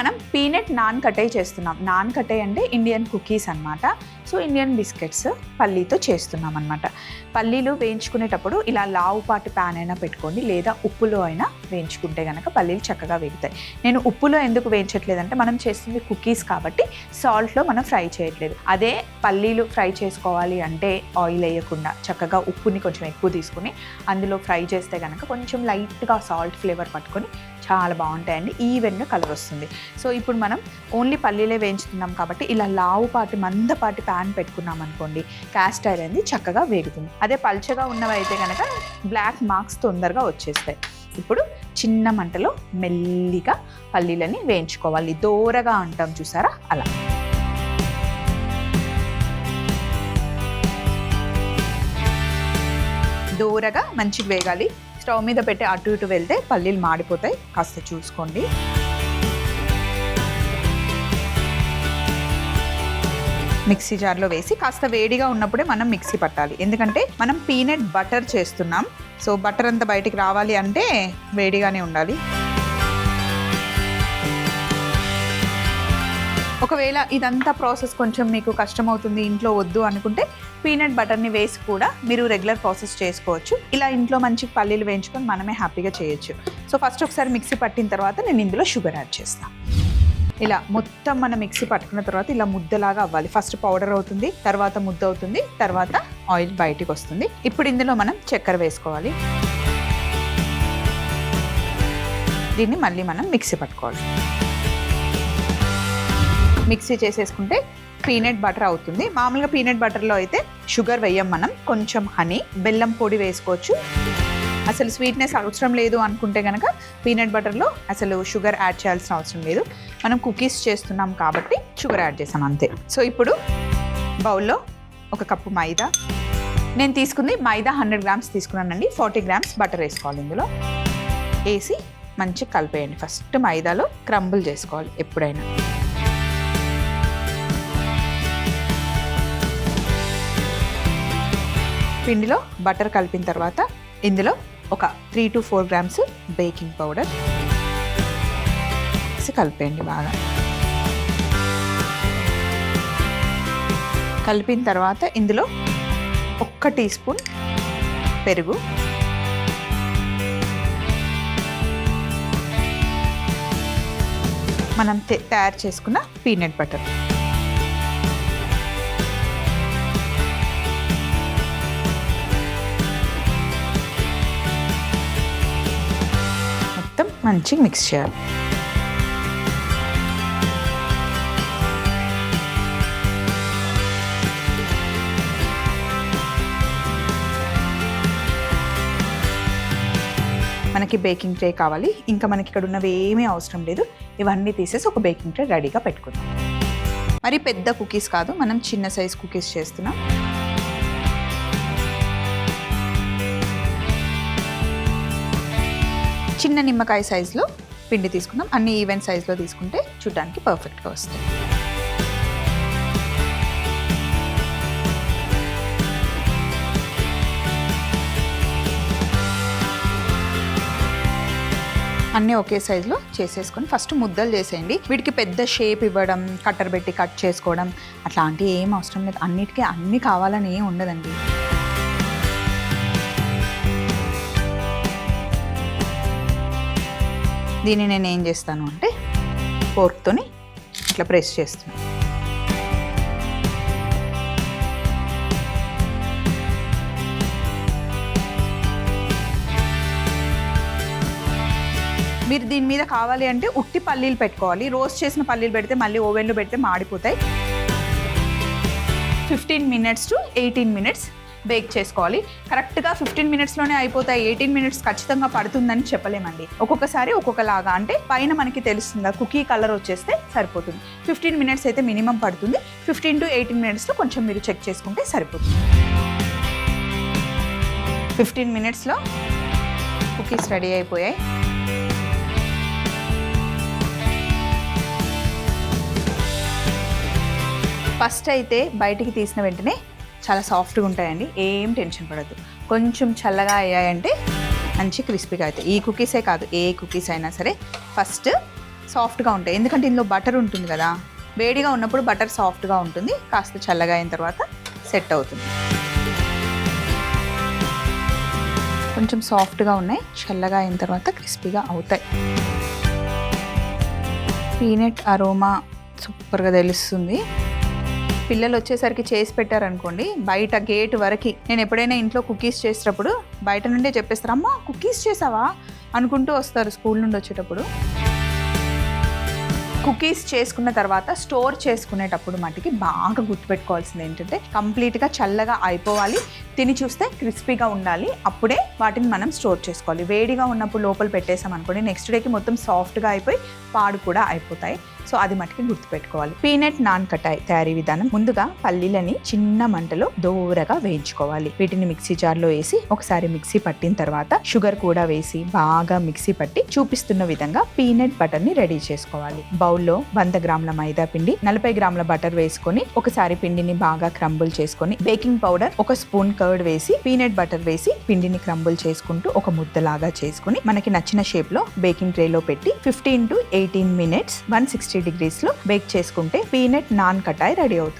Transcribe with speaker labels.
Speaker 1: మనం peanut non కటే చేస్తున్నాం. Non కటే అంటే ఇండియన్ కుకీస్ అన్నమాట. సో ఇండియన్ బిస్కెట్స్ పల్లీతో చేస్తున్నాం అన్నమాట. పల్లీలు వేయించుకునేటప్పుడు ఇలా లావుపాటి ప్యాన్ అయినా పెట్టుకోండి, లేదా ఉప్పులో అయినా వేయించుకుంటే కనుక పల్లీలు చక్కగా వేగుతాయి. నేను ఉప్పులో ఎందుకు వేయించట్లేదంటే మనం చేస్తుంది కుకీస్ కాబట్టి సాల్ట్లో మనం ఫ్రై చేయట్లేదు. అదే పల్లీలు ఫ్రై చేసుకోవాలి అంటే ఆయిల్ వేయకుండా చక్కగా ఉప్పుని కొంచెం ఎక్కువ తీసుకుని అందులో ఫ్రై చేస్తే కనుక కొంచెం లైట్గా సాల్ట్ ఫ్లేవర్ పట్టుకొని చాలా బాగుంటాయండి. ఈవెన్గా కలర్ వస్తుంది. సో ఇప్పుడు మనం ఓన్లీ పల్లీలే వేయించుతున్నాం కాబట్టి ఇలా లావుపాటి మందపాటి ప్యాన్ పెట్టుకున్నాం అనుకోండి, క్యాస్ట్ ఐరన్ అనేది చక్కగా వేగుతుంది. అదే పల్చగా ఉన్నవి అయితే కనుక బ్లాక్ మార్క్స్ తొందరగా వచ్చేస్తాయి. ఇప్పుడు చిన్న మంటలో మెల్లిగా పల్లీలని వేయించుకోవాలి. దోరగా అంటాం చూసారా, అలా. దోరగా మంచిగా వేగాలి. స్టవ్ మీద పెట్టి అటు ఇటు వెళ్తే పల్లీలు మాడిపోతాయి, కాస్త చూసుకోండి. మిక్సీ జార్లో వేసి కాస్త వేడిగా ఉన్నప్పుడే మనం మిక్సీ పట్టాలి. ఎందుకంటే మనం పీనట్ బటర్ చేస్తున్నాం. సో బటర్ అంతా బయటికి రావాలి అంటే వేడిగానే ఉండాలి. ఒకవేళ ఇదంతా ప్రాసెస్ కొంచెం మీకు కష్టమవుతుంది, ఇంట్లో వద్దు అనుకుంటే పీనట్ బటర్ని వేసి కూడా మీరు రెగ్యులర్ ప్రాసెస్ చేసుకోవచ్చు. ఇలా ఇంట్లో మంచి పల్లీలు వేయించుకొని మనమే హ్యాపీగా చేయొచ్చు. సో ఫస్ట్ ఒకసారి మిక్సీ పట్టిన తర్వాత నేను ఇందులో షుగర్ యాడ్ చేస్తాను. ఇలా మొత్తం మనం మిక్సీ పట్టుకున్న తర్వాత ఇలా ముద్దలాగా అవ్వాలి. ఫస్ట్ పౌడర్ అవుతుంది, తర్వాత ముద్ద అవుతుంది, తర్వాత ఆయిల్ బయటికి వస్తుంది. ఇప్పుడు ఇందులో మనం చక్కెర వేసుకోవాలి. దీన్ని మళ్ళీ మనం మిక్సీ పట్టుకోవాలి. మిక్సీ చేసేసుకుంటే పీనట్ బటర్ అవుతుంది. మామూలుగా పీనట్ బటర్లో అయితే షుగర్ వేయం మనం, కొంచెం హనీ, బెల్లం పొడి వేసుకోవచ్చు. అసలు స్వీట్నెస్ అవసరం లేదు అనుకుంటే కనుక పీనట్ బటర్లో అసలు షుగర్ యాడ్ చేయాల్సిన అవసరం లేదు. మనం కుకీస్ చేస్తున్నాం కాబట్టి షుగర్ యాడ్ చేసాం అంతే. సో ఇప్పుడు బౌల్లో 1 కప్పు మైదా, నేను తీసుకుంది మైదా 100 గ్రామ్స్ తీసుకున్నానండి. 40 గ్రామ్స్ బటర్ వేసుకోవాలి. ఇందులో వేసి మంచిగా కలిపేయండి. ఫస్ట్ మైదాలో క్రంబుల్ చేసుకోవాలి ఎప్పుడైనా. పిండిలో బటర్ కలిపిన తర్వాత ఇందులో ఒక 3 to 4 గ్రామ్స్ బేకింగ్ పౌడర్ వేసి కలిపేయండి బాగా. కలిపిన తర్వాత ఇందులో 1 టీ స్పూన్ పెరుగు, మనం తయారు చేసుకున్న పీనట్ బటర్, మంచిగా మిక్స్ చేయాలి. మనకి బేకింగ్ ట్రే కావాలి. ఇంకా మనకి ఇక్కడ ఉన్నవి ఏమీ అవసరం లేదు. ఇవన్నీ తీసేసి ఒక బేకింగ్ ట్రే రెడీగా పెట్టుకుందాం. మరి పెద్ద కుకీస్ కాదు, మనం చిన్న సైజ్ కుకీస్ చేస్తున్నాం. చిన్న నిమ్మకాయ సైజులో పిండి తీసుకుందాం. అన్ని ఈవెన్ సైజులో తీసుకుంటే చూడడానికి పర్ఫెక్ట్గా వస్తాయి. అన్నీ ఒకే సైజులో చేసేసుకొని ఫస్ట్ ముద్దలు చేసేయండి. వీటికి పెద్ద షేప్ ఇవ్వడం, కట్టర్ పెట్టి కట్ చేసుకోవడం అట్లాంటివి ఏం అవసరం లేదు. అన్నిటికీ అన్నీ కావాలని ఏం ఉండదండి. దీన్ని నేను ఏం చేస్తాను అంటే ఫోర్క్తోని ఇట్లా ప్రెస్ చేస్తున్నాను. మీరు దీని మీద కావాలి అంటే ఉట్టి పల్లీలు పెట్టుకోవాలి. రోస్ట్ చేసిన పల్లీలు పెడితే మళ్ళీ ఓవెన్లో పెడితే మాడిపోతాయి. 15 minutes to 18 minutes బేక్ చేసుకోవాలి. కరెక్ట్గా 15 minutesలోనే అయిపోతాయి. 18 minutes ఖచ్చితంగా పడుతుందని చెప్పలేమండి. ఒక్కొక్కసారి ఒక్కొక్కలాగా, అంటే పైన మనకి తెలుస్తుందా కుకీ కలర్ వచ్చేస్తే సరిపోతుంది. 15 minutes అయితే మినిమం పడుతుంది. 15 to 18 minutesలో కొంచెం మీరు చెక్ చేసుకుంటే సరిపోతుంది. 15 minutesలో కుకీస్ రెడీ అయిపోయాయి. ఫస్ట్ అయితే బయటికి తీసిన వెంటనే చాలా సాఫ్ట్గా ఉంటాయండి, ఏం టెన్షన్ పడద్దు. కొంచెం చల్లగా అయ్యాయంటే మంచి క్రిస్పీగా అవుతాయి. ఈ కుకీసే కాదు, ఏ కుకీస్ అయినా సరే ఫస్ట్ సాఫ్ట్గా ఉంటాయి. ఎందుకంటే ఇందులో బటర్ ఉంటుంది కదా, వేడిగా ఉన్నప్పుడు బటర్ సాఫ్ట్గా ఉంటుంది, కాస్త చల్లగా అయిన తర్వాత సెట్ అవుతుంది. కొంచెం సాఫ్ట్గా ఉన్నాయి, చల్లగా అయిన తర్వాత క్రిస్పీగా అవుతాయి. పీనట్ అరోమా సూపర్గా తెలుస్తుంది. పిల్లలు వచ్చేసరికి చేసి పెట్టారనుకోండి, బయట గేట్ వరకు నేను ఎప్పుడైనా ఇంట్లో కుకీస్ చేసేటప్పుడు బయట నుండే చెప్పేస్తారు, అమ్మ కుకీస్ చేసావా అనుకుంటూ వస్తారు స్కూల్ నుండి వచ్చేటప్పుడు. కుకీస్ చేసుకున్న తర్వాత స్టోర్ చేసుకునేటప్పుడు మటుకి బాగా గుర్తుపెట్టుకోవాల్సింది ఏంటంటే కంప్లీట్గా చల్లగా అయిపోవాలి, తిని చూస్తే క్రిస్పీగా ఉండాలి, అప్పుడే వాటిని మనం స్టోర్ చేసుకోవాలి. వేడిగా ఉన్నప్పుడు లోపల పెట్టేసాం అనుకోండి, నెక్స్ట్ డేకి మొత్తం సాఫ్ట్గా అయిపోయి పాడు కూడా అయిపోతాయి. సో అది మటుకి గుర్తుపెట్టుకోవాలి. పీనట్ నాన్ కటాయ్ తయారీ విధానం: ముందుగా పల్లీలని చిన్న మంటలో దోరగా వేయించుకోవాలి. వీటిని మిక్సీ జార్లో వేసి ఒకసారి మిక్సీ పట్టిన తర్వాత షుగర్ కూడా వేసి బాగా మిక్సీ పట్టి చూపిస్తున్న విధంగా పీనట్ బటర్ ని రెడీ చేసుకోవాలి. బౌల్లో 100 గ్రాముల మైదా పిండి, 40 గ్రాముల బటర్ వేసుకొని ఒకసారి పిండిని బాగా క్రంబుల్ చేసుకొని బేకింగ్ పౌడర్, 1 స్పూన్ కర్డ్ వేసి పీనట్ బటర్ వేసి పిండిని క్రంబుల్ చేసుకుంటూ ఒక ముద్దలాగా చేసుకుని మనకి నచ్చిన షేప్ లో బేకింగ్ ట్రే లో పెట్టి 15 to 18 minutes 160 degrees లో బేక్ చేసుకుంటే పీనట్ నాన్ కటాయ్ రెడీ అవుతుంది.